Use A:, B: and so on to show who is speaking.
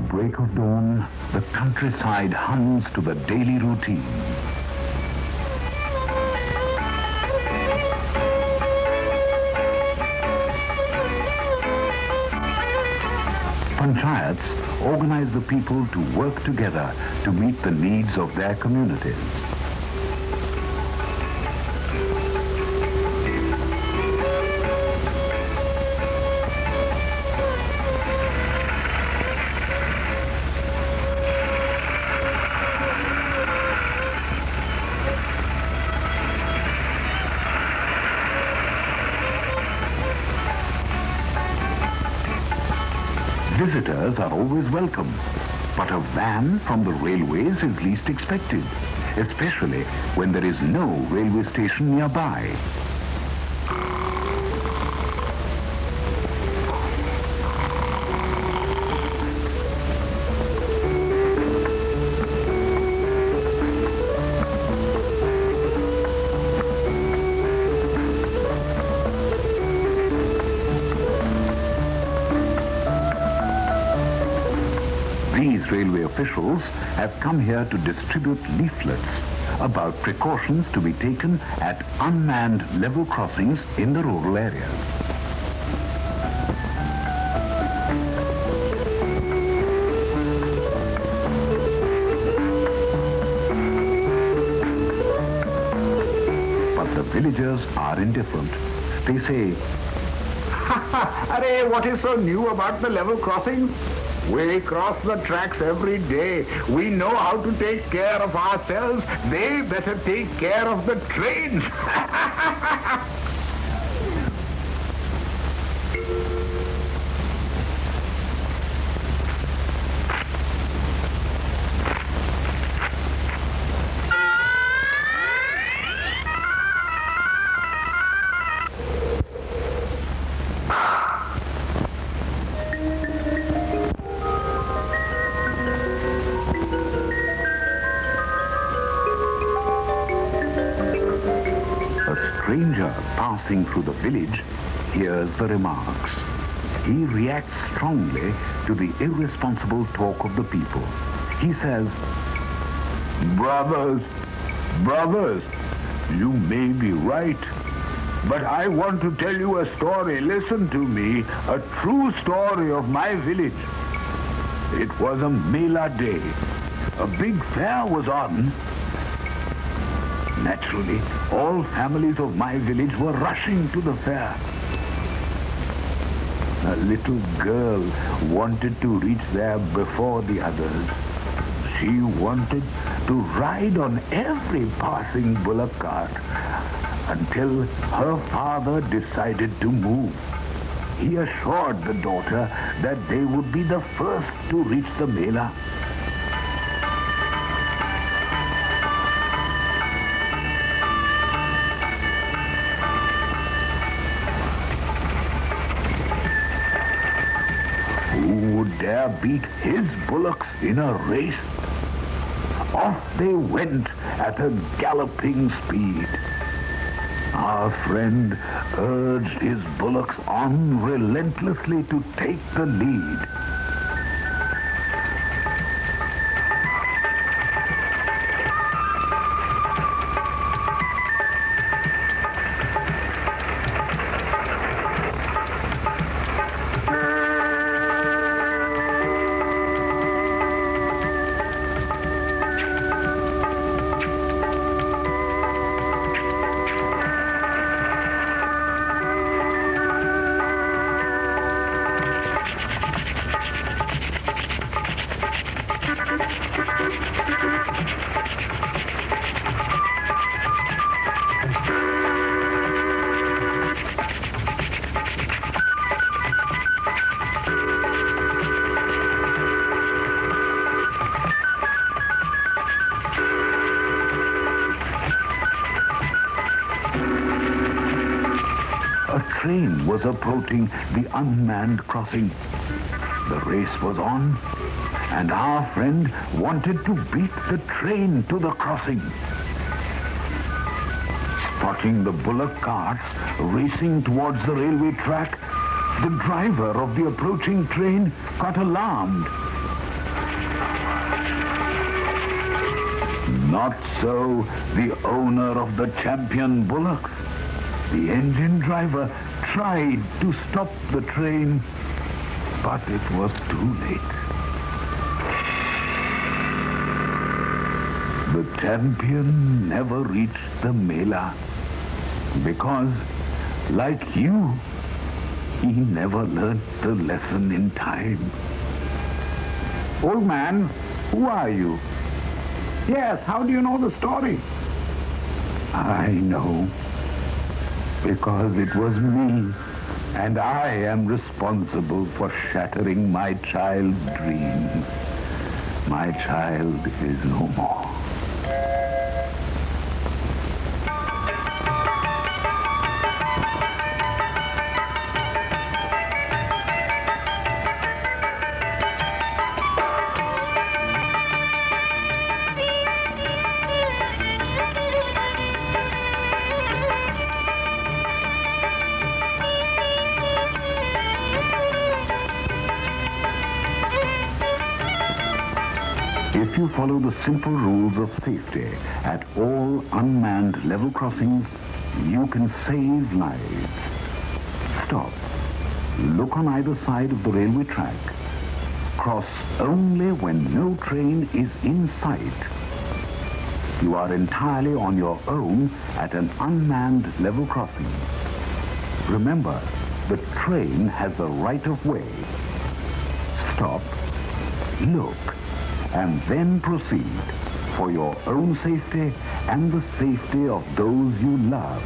A: break of dawn, the countryside hums to the daily routine. Panchayats organize the people to work together to meet the needs of their communities. Visitors are always welcome, but a van from the railways is least expected, especially when there is no railway station nearby. These railway officials have come here to distribute leaflets about precautions to be taken at unmanned level crossings in the rural areas. But the villagers are indifferent. They say,
B: Arey, what is so new about the level crossing? We cross the tracks every day. We know how to take care of ourselves. They better take care of the trains.
A: stranger passing through the village hears the remarks. He reacts strongly to the irresponsible talk of the people. He says,
B: Brothers, you may be right, but I want to tell you a story. Listen to me, a true story of my village. It was a Mela day. A big fair was on. Naturally, all families of my village were rushing to the fair. A little girl wanted to reach there before the others. She wanted to ride on every passing bullock cart until her father decided to move. He assured the daughter that they would be the first to reach the Mela. Who would dare beat his bullocks in a race? Off they went at a galloping speed. Our friend urged his bullocks on relentlessly to take the lead. A train was approaching the unmanned crossing. The race was on, and our friend wanted to beat the train to the crossing. Spotting the bullock carts racing towards the railway track, the driver of the approaching train got alarmed. Not so the owner of the champion bullocks. The engine driver tried to stop the train, but it was too late. The champion never reached the Mela because, like you, he never learnt the lesson in time.
A: Old man, who are you? Yes, how do you know the story?
B: I know, because it was me, and I am responsible for shattering my child's dreams. My child is no more.
A: If you follow the simple rules of safety at all unmanned level crossings, you can save lives. Stop. Look on either side of the railway track. Cross only when no train is in sight. You are entirely on your own at an unmanned level crossing. Remember, the train has the right of way. Stop. Look. And then proceed for your own safety and the safety of those you love.